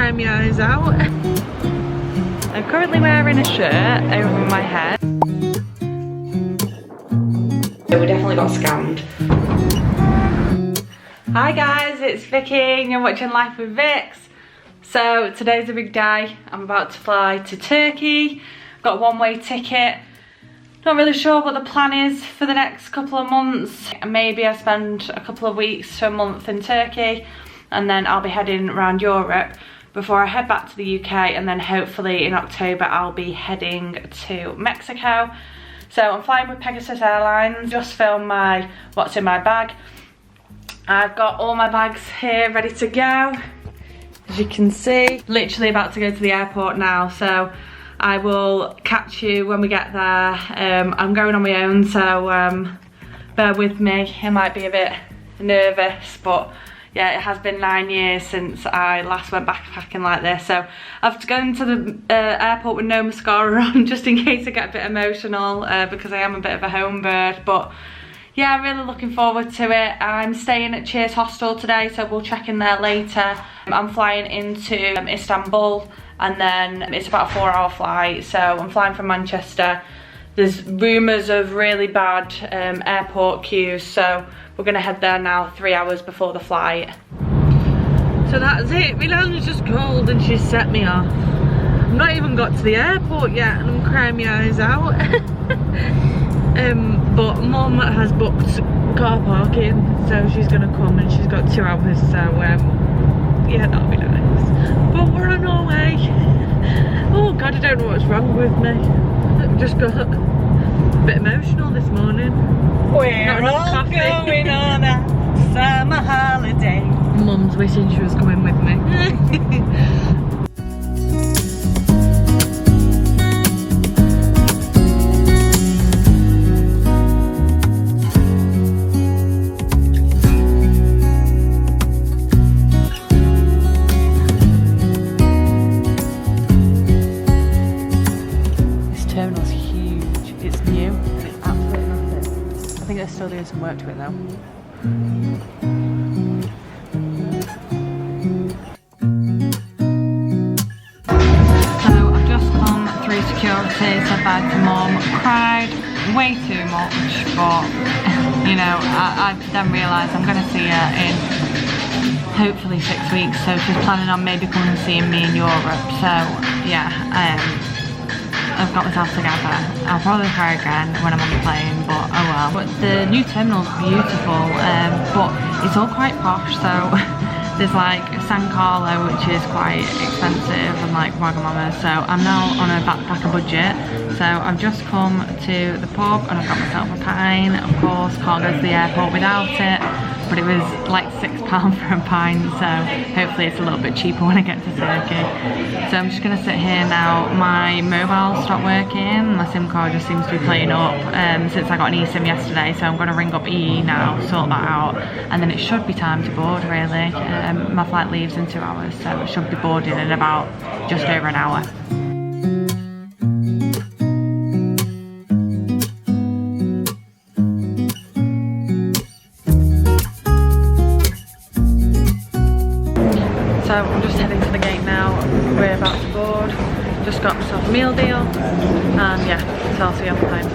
crying my eyes out. I'm currently wearing a shirt over my head. We definitely got scammed. Hi guys, it's Vicky and you're watching Life with Vix. So today's a big day. I'm about to fly to Turkey. I've got a one-way ticket. Not really sure what the plan is for the next couple of months. Maybe I spend a couple of weeks to a month in Turkey and then I'll be heading around Europe before I head back to the UK, and then hopefully in October I'll be heading to Mexico. So I'm flying with Pegasus Airlines. Just filmed my what's in my bag. I've got all my bags here ready to go. As you can see, literally about to go to the airport now, so I will catch you when we get there. I'm going on my own, so bear with me. I might be a bit nervous, but yeah, it has been 9 years since I last went backpacking like this, so I've gone to the airport with no mascara on just in case I get a bit emotional because I am a bit of a home bird. But yeah, I'm really looking forward to it. I'm staying at Cheers Hostel today, so we'll check in there later. I'm flying into Istanbul and then it's about a 4-hour flight, so I'm flying from Manchester. There's rumours of really bad airport queues, so we're gonna head there now 3 hours before the flight. So that's it, Milan's just called and she's set me off. I've not even got to the airport yet and I'm crying my eyes out. But Mum has booked car parking, so she's gonna come and she's got 2 hours, so yeah, that'll be nice. But we're on our way. Oh God, I don't know what's wrong with me. I've just got a bit emotional this morning. We're all going on a summer holiday. Mum's wishing she was coming with me. Still doing some work to it though. So I've just come through security, said bye to Mum, cried way too much, but you know, I then realised I'm going to see her in hopefully 6 weeks, so she's planning on maybe coming and seeing me in Europe, so yeah, I've got myself together. I'll probably cry again when I'm on the plane, but oh well. But the new terminal's beautiful, but it's all quite posh, so there's like San Carlo, which is quite expensive, and like Wagamama, so I'm now on a backpacker budget. So I've just come to the pub and I've got myself a pint. Of course, can't go to the airport without it, but it was like £6 for a pint, so hopefully it's a little bit cheaper when I get to Turkey. So I'm just gonna sit here now. My mobile stopped working, my SIM card just seems to be playing up since I got an eSIM yesterday, so I'm gonna ring up EE now, sort that out, and then it should be time to board really. My flight leaves in 2 hours, so it should be boarding in about just over an hour. So I'm just heading to the gate now, we're about to board, just got myself a meal deal, and yeah, so I'll see you on the plane.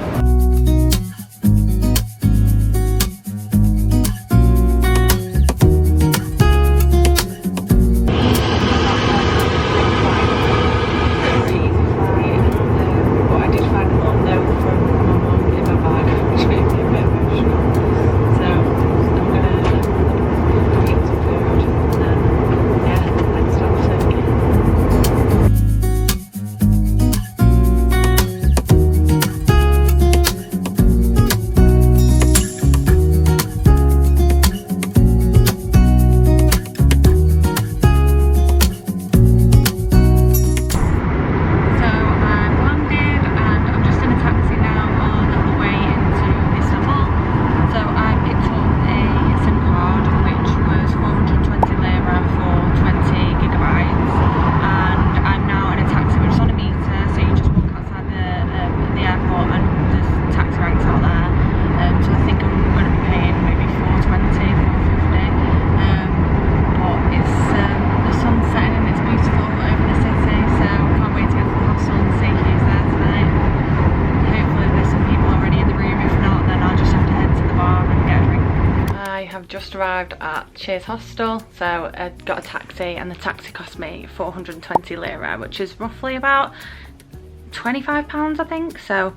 just arrived at Cheers Hostel, so I got a taxi and the taxi cost me 420 lira, which is roughly about £25 I think, so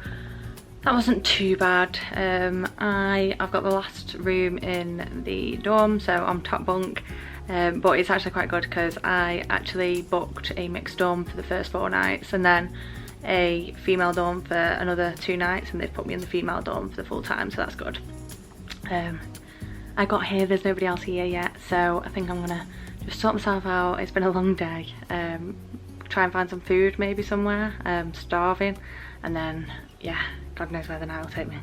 that wasn't too bad. I've got the last room in the dorm, so I'm top bunk, but it's actually quite good because I actually booked a mixed dorm for the first 4 nights and then a female dorm for another 2 nights, and they've put me in the female dorm for the full time, so that's good. I got here, there's nobody else here yet, so I think I'm gonna just sort myself out. It's been a long day. Try and find some food maybe somewhere. Starving, and then yeah, God knows where the night will take me.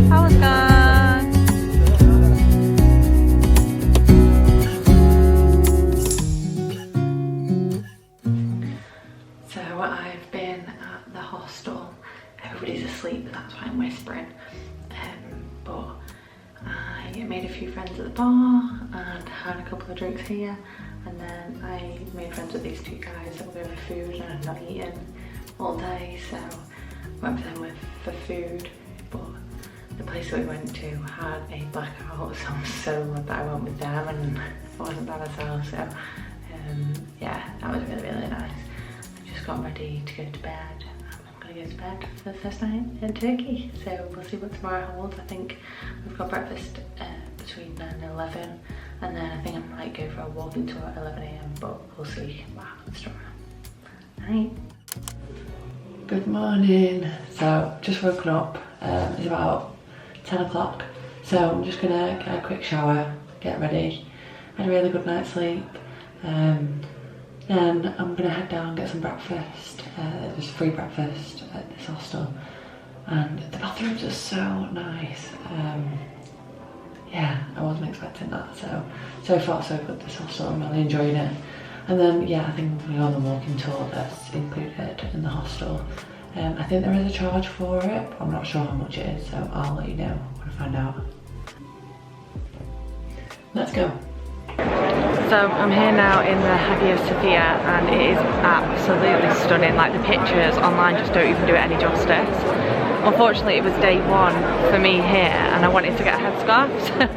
How was that? So I've been at the hostel. Everybody's asleep, that's why I'm whispering. But I made a few friends at the bar and had a couple of drinks here, and then I made friends with these 2 guys that were going for food, and I've not eaten all day, so I went for them for food. But the place that we went to had a blackout, so I'm so glad that I went with them and I wasn't by myself. So yeah, that was really nice. I just got ready to go to bed. I'm gonna go to bed for the first night in Turkey, so we'll see what tomorrow holds. I think we've got breakfast between 9 and 11, and then I think I might go for a walking tour at 11 AM, but we'll see what happens tomorrow. Night. Good morning. So just woken up. It's about 10 o'clock, so I'm just gonna get a quick shower, get ready. Had a really good night's sleep. Then I'm gonna head down and get some breakfast. There's free breakfast at this hostel, and the bathrooms are so nice. Yeah, I wasn't expecting that, so far so good this hostel. I'm really enjoying it. And then yeah, I think I'm gonna go on the walking tour that's included in the hostel. I think there is a charge for it, but I'm not sure how much it is, so I'll let you know when I find out. Let's go. So I'm here now in the Hagia Sophia, and it is absolutely stunning. Like, the pictures online just don't even do it any justice. Unfortunately, it was day 1 for me here, and I wanted to get a headscarf. So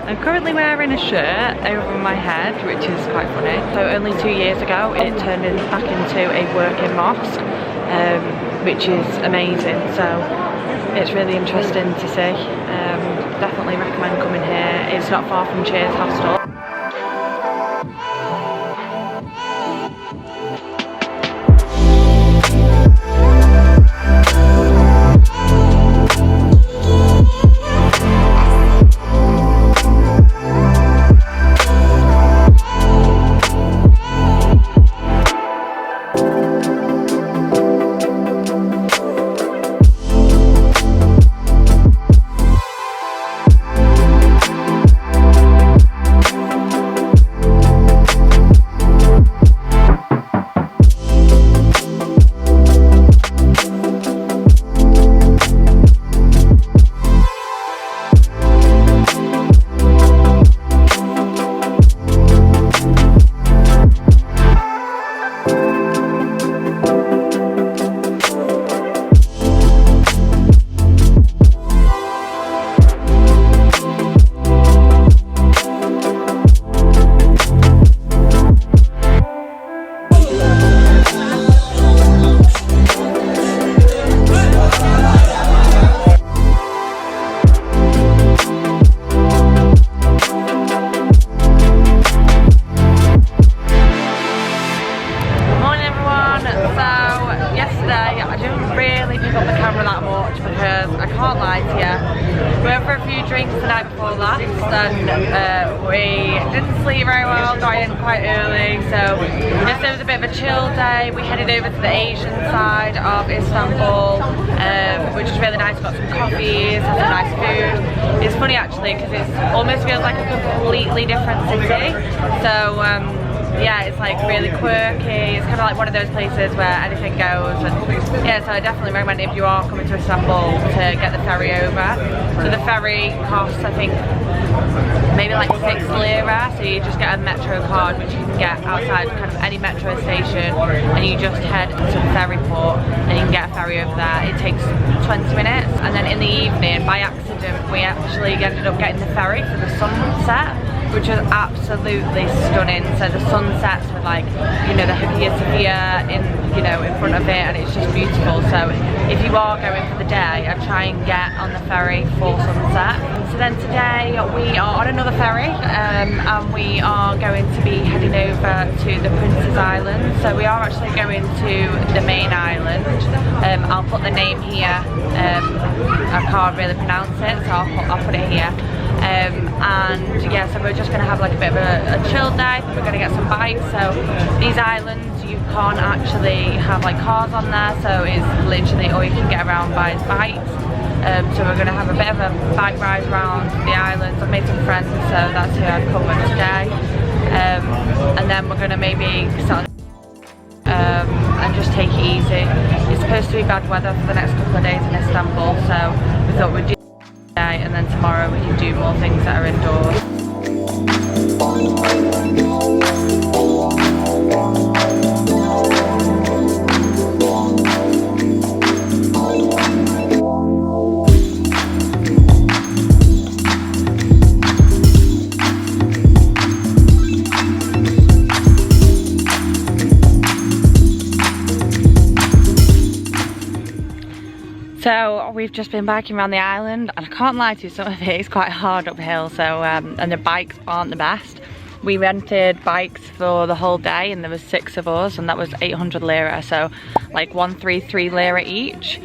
I'm currently wearing a shirt over my head, which is quite funny. So only 2 years ago, it turned back into a working mosque, which is amazing. So it's really interesting to see. Definitely recommend coming here. It's not far from Cheers Hostel. We didn't sleep very well, got in quite early, so yesterday was a bit of a chill day. We headed over to the Asian side of Istanbul, which was really nice. Got some coffees, had some nice food. It's funny actually because it almost feels like a completely different city. So yeah, it's like really quirky. It's kind of like one of those places where anything goes, and yeah, so I definitely recommend if you are coming to Istanbul to get the ferry over. So the ferry costs, I think, maybe like 6 lira, so you just get a metro card which you can get outside kind of any metro station, and you just head to the ferry port and you can get a ferry over there. It takes 20 minutes, and then in the evening, by accident, we actually ended up getting the ferry for the sunset, which was absolutely stunning. So the sunsets with, like, you know, the Hagia Sophia in front of it, and it's just beautiful. So if you are going for the day, I'd try and get on the ferry for sunset. So then today we are on another ferry, and we are going to be heading over to the Prince's Island. So we are actually going to the main island. I'll put the name here. I can't really pronounce it, so I'll put it here. And yeah, so we're just going to have like a bit of a chill day. We're going to get some bikes. So these islands, you can't actually have like cars on there, so it's literally all you can get around by is bikes. So we're going to have a bit of a bike ride around the islands. I've made some friends, so that's who I've come with today. And then we're going to maybe start and just take it easy. It's supposed to be bad weather for the next couple of days in Istanbul, so we thought we'd do today, and then tomorrow we can do more things that are indoors. So we've just been biking around the island, and I can't lie to you, some of it is quite hard uphill, so and the bikes aren't the best. We rented bikes for the whole day, and there was 6 of us, and that was 800 lira, so like 133 lira each.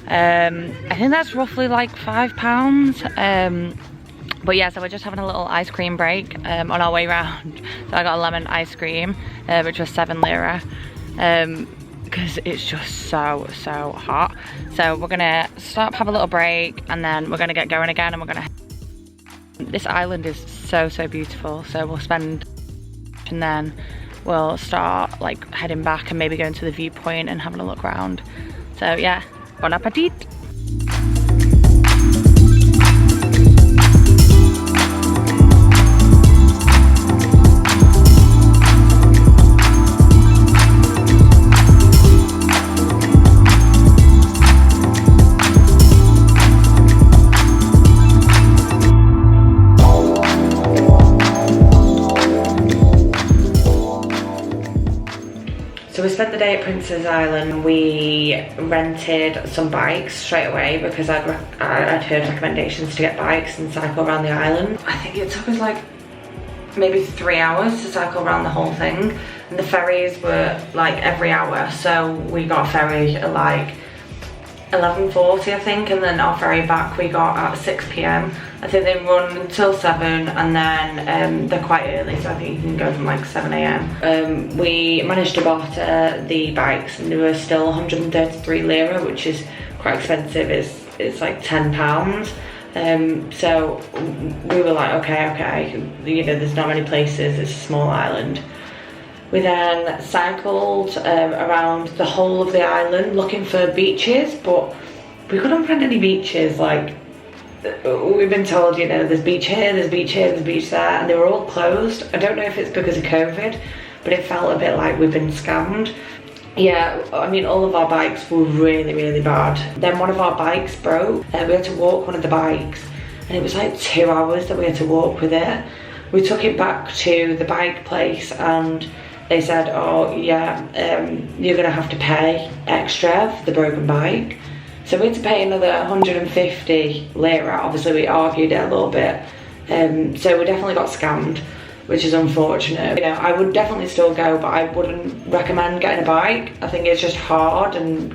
I think that's roughly like £5. But yeah, so we're just having a little ice cream break on our way round. So I got a lemon ice cream, which was 7 lira. Because it's just so hot. So we're gonna stop, have a little break, and then we're gonna get going again, and we're gonna... This island is so beautiful, so we'll spend, and then we'll start like heading back and maybe going to the viewpoint and having a look around. So yeah, bon appetit. So we spent the day at Prince's Island. We rented some bikes straight away because I'd heard recommendations to get bikes and cycle around the island. I think it took us like maybe 3 hours to cycle around the whole thing, and the ferries were like every hour. So we got a ferry at like 11:40 I think, and then our ferry back we got at 6 PM. I think they run until 7, and then they're quite early, so I think you can go from like 7 AM. We managed to barter the bikes, and they were still 133 lira, which is quite expensive. It's like £10. So we were like, okay, you know, there's not many places, it's a small island. We then cycled around the whole of the island looking for beaches, but we couldn't find any beaches. Like, we've been told, you know, there's beach here, there's beach here, there's beach there, and they were all closed. I don't know if it's because of COVID, but it felt a bit like we've been scammed. Yeah, I mean, all of our bikes were really bad. Then one of our bikes broke. We had to walk one of the bikes, and it was like 2 hours that we had to walk with it. We took it back to the bike place, and they said, oh yeah, you're gonna have to pay extra for the broken bike. So we had to pay another 150 lira. Obviously we argued it a little bit. So we definitely got scammed, which is unfortunate. You know, I would definitely still go, but I wouldn't recommend getting a bike. I think it's just hard, and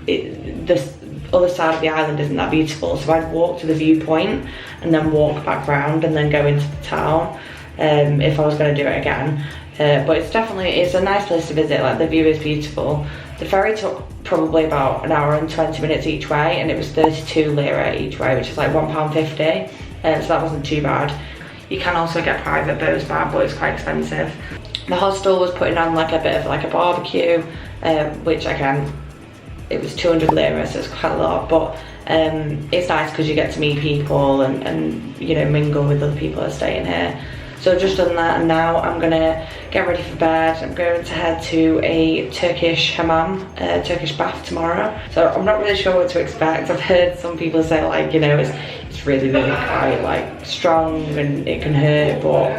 this other side of the island isn't that beautiful. So I'd walk to the viewpoint and then walk back round and then go into the town if I was gonna do it again. But it's a nice place to visit. Like, the view is beautiful. The ferry took probably about an hour and 20 minutes each way, and it was 32 lira each way, which is like £1.50. So that wasn't too bad. You can also get private boats back, but it's quite expensive. The hostel was putting on like a bit of like a barbecue, which again, it was 200 lira, so it's quite a lot, but it's nice because you get to meet people and you know, mingle with other people that are staying here. So I've just done that, and now I'm gonna get ready for bed. I'm going to head to a Turkish Hamam, Turkish bath tomorrow. So I'm not really sure what to expect. I've heard some people say like, you know, it's really quite like strong and it can hurt, but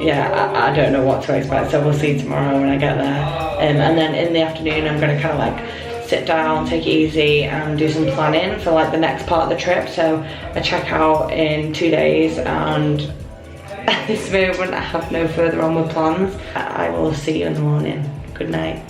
yeah, I don't know what to expect. So we'll see tomorrow when I get there. And then in the afternoon I'm going to kind of like sit down, take it easy and do some planning for like the next part of the trip. So I check out in 2 days, and at this moment I have no further onward plans. I will see you in the morning. Good night.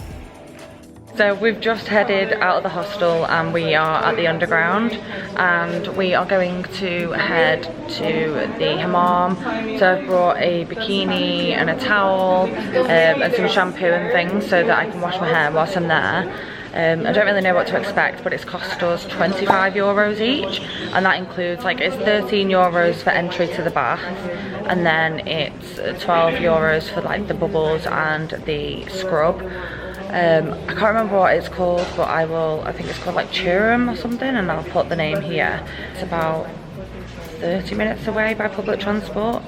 So we've just headed out of the hostel and we are at the underground, and we are going to head to the hammam. So I've brought a bikini and a towel and some shampoo and things so that I can wash my hair whilst I'm there. I don't really know what to expect, but it's cost us 25 euros each, and that includes like, it's 13 euros for entry to the bath, and then it's 12 euros for like the bubbles and the scrub. I can't remember what it's called, but I think it's called like Churum or something, and I'll put the name here. It's about 30 minutes away by public transport,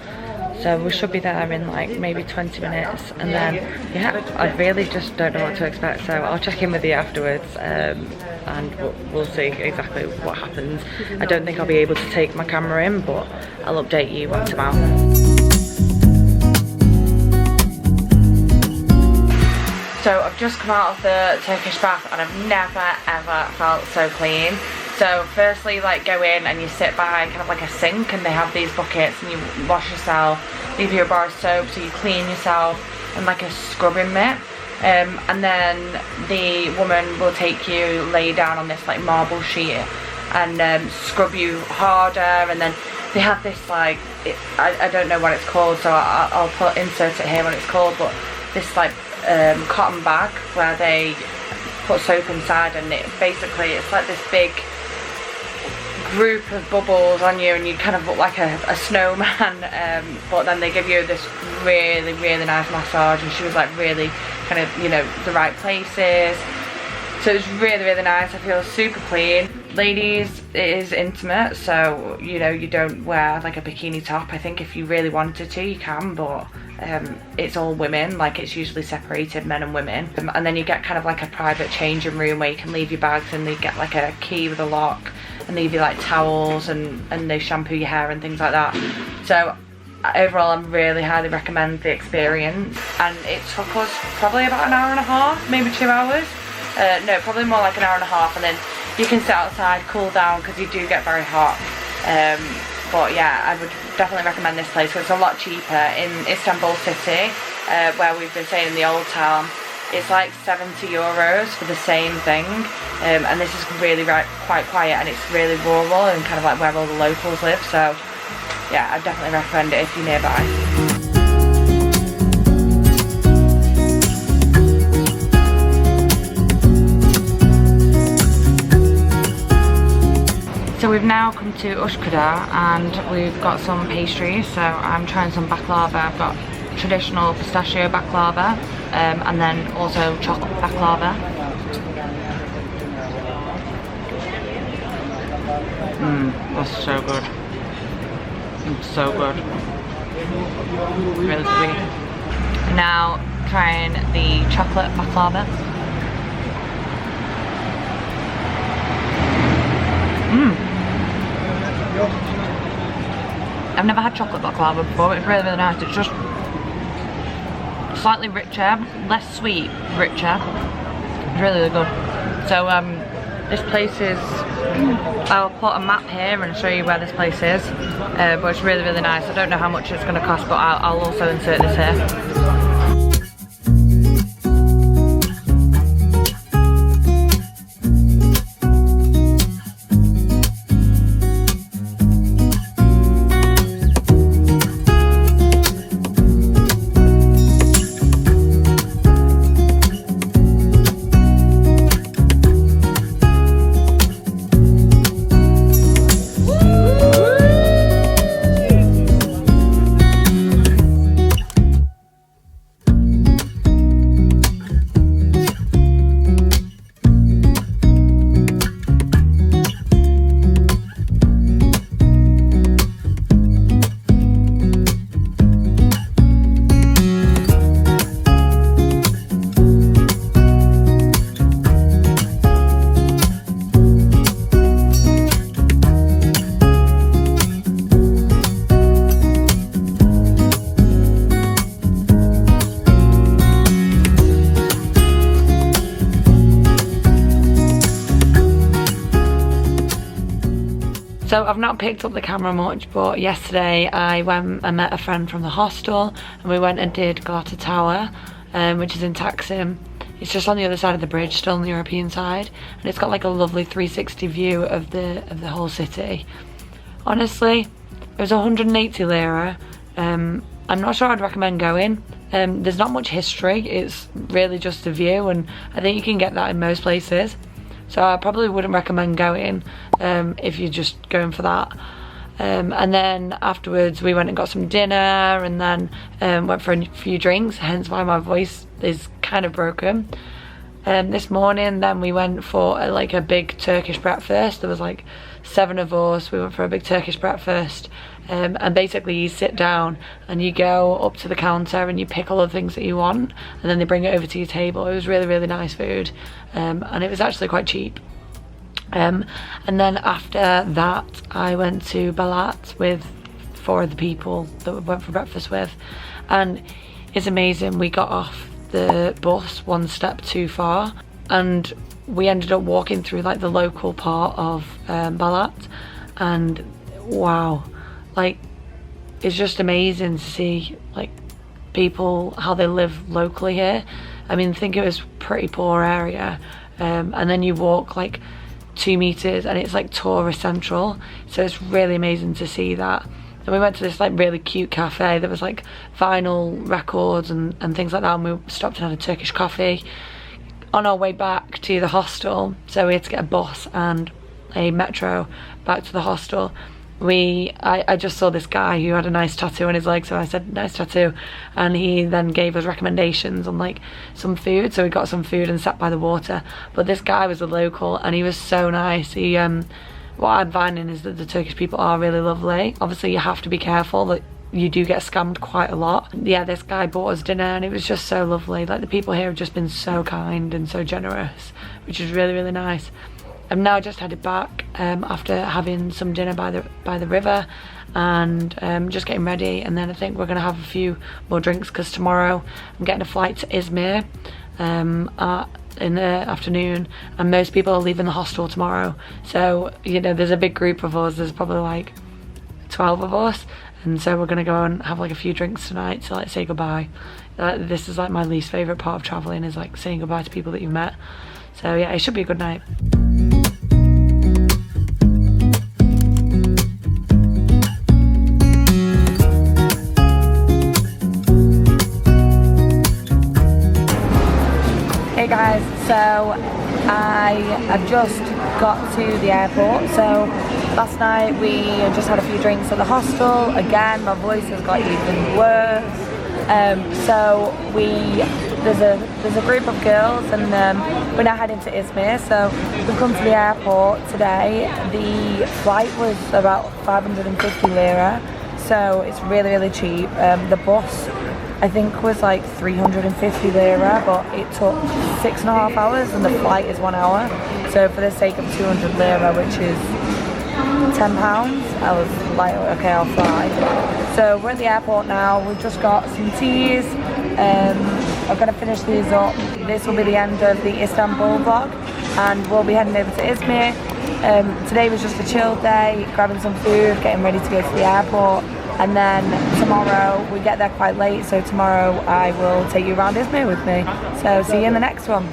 so we should be there in like maybe 20 minutes, and then yeah, I really just don't know what to expect, so I'll check in with you afterwards, and we'll see exactly what happens. I don't think I'll be able to take my camera in, but I'll update you once I'm out. So I've just come out of the Turkish bath and I've never ever felt so clean. So firstly, like, go in and you sit by kind of like a sink, and they have these buckets and you wash yourself, leave you a bar of soap so you clean yourself, and like a scrubbing mitt. And then the woman will take you, lay down on this like marble sheet and scrub you harder, and then they have this like, I don't know what it's called, so I'll insert it here what it's called, but this like cotton bag where they put soap inside, and it's like this big group of bubbles on you, and you kind of look like a snowman, but then they give you this really nice massage, and she was like really kind of, you know, the right places. So it's really nice. I feel super clean. Ladies, it is intimate, so you know, you don't wear like a bikini top. I think if you really wanted to you can, but it's all women, like it's usually separated men and women. And then you get kind of like a private changing room where you can leave your bags, and they get like a key with a lock, and leave you like towels, and they shampoo your hair and things like that. So overall, I really highly recommend the experience, and it took us probably about an hour and a half, maybe 2 hours. No, probably more like an hour and a half, and then you can sit outside, cool down, because you do get very hot. But yeah, I would definitely recommend this place because it's a lot cheaper. In Istanbul city, where we've been staying in the old town, it's like 70 euros for the same thing. And this is really quite quiet, and it's really rural and kind of like where all the locals live. So yeah, I definitely recommend it if you're nearby. So we've now come to Buyukada, and we've got some pastries. So I'm trying some baklava. I've got traditional pistachio baklava, and then also chocolate baklava. That's so good. It's so good. Really sweet. Now trying the chocolate baklava. I've never had chocolate baklava before. It's really nice. It's just slightly richer, less sweet, richer. It's really good. So this place is, I'll put a map here and show you where this place is, but it's really nice. I don't know how much it's going to cost, but I'll also insert this here. So I've not picked up the camera much, but yesterday I went and met a friend from the hostel and we went and did Galata Tower, which is in Taksim. It's just on the other side of the bridge, still on the European side, and it's got like a lovely 360 view of the whole city. Honestly, it was 180 lira. I'm not sure I'd recommend going. There's not much history, it's really just a view, and I think you can get that in most places. So I probably wouldn't recommend going if you're just going for that. And then afterwards we went and got some dinner and then went for a few drinks, hence why my voice is kind of broken. This morning then we went for a big Turkish breakfast. There was like 7 of us. We went for a big Turkish breakfast, and basically you sit down and you go up to the counter and you pick all the things that you want and then they bring it over to your table. It was really, really nice food, and it was actually quite cheap. And then after that I went to Balat with 4 of the people that we went for breakfast with, and it's amazing. We got off the bus one step too far and we ended up walking through like the local part of Balat, and wow, like it's just amazing to see like people, how they live locally here. I mean, I think it was a pretty poor area, and then you walk like 2 meters and it's like tourist central, so it's really amazing to see that. And we went to this like really cute cafe. There was like vinyl records and things like that, and we stopped and had a Turkish coffee on our way back to the hostel. So we had to get a bus and a metro back to the hostel. I just saw this guy who had a nice tattoo on his leg, so I said nice tattoo, and he then gave us recommendations on like some food. So we got some food and sat by the water, but this guy was a local and he was so nice. He what I'm finding is that the Turkish people are really lovely. Obviously you have to be careful that you do get scammed quite a lot. Yeah, this guy bought us dinner and it was just so lovely. Like the people here have just been so kind and so generous, which is really, really nice. I'm now just headed back after having some dinner by the river, and just getting ready, and then I think we're gonna have a few more drinks because tomorrow I'm getting a flight to Izmir in the afternoon, and most people are leaving the hostel tomorrow. So you know, there's a big group of us. There's probably like 12 of us, and so we're gonna go and have like a few drinks tonight to like say goodbye. This is like my least favorite part of traveling, is like saying goodbye to people that you've met. So yeah, it should be a good night. Hey guys, so I have just got to the airport. So last night we just had a few drinks at the hostel. Again, my voice has got even worse. So there's a group of girls, and we're now heading to Izmir. So we've come to the airport today. The flight was about 550 lira, so it's really, really cheap. The bus I think was like 350 lira, but it took 6.5 hours and the flight is 1 hour. So for the sake of 200 lira, which is £10, I was like, okay, I'll fly. So we're at the airport now. We've just got some teas. I'm gonna finish these up. This will be the end of the Istanbul vlog, and we'll be heading over to Izmir. Today was just a chill day, grabbing some food, getting ready to go to the airport. And then tomorrow, we get there quite late, so tomorrow I will take you around Izmir with me. So see you in the next one.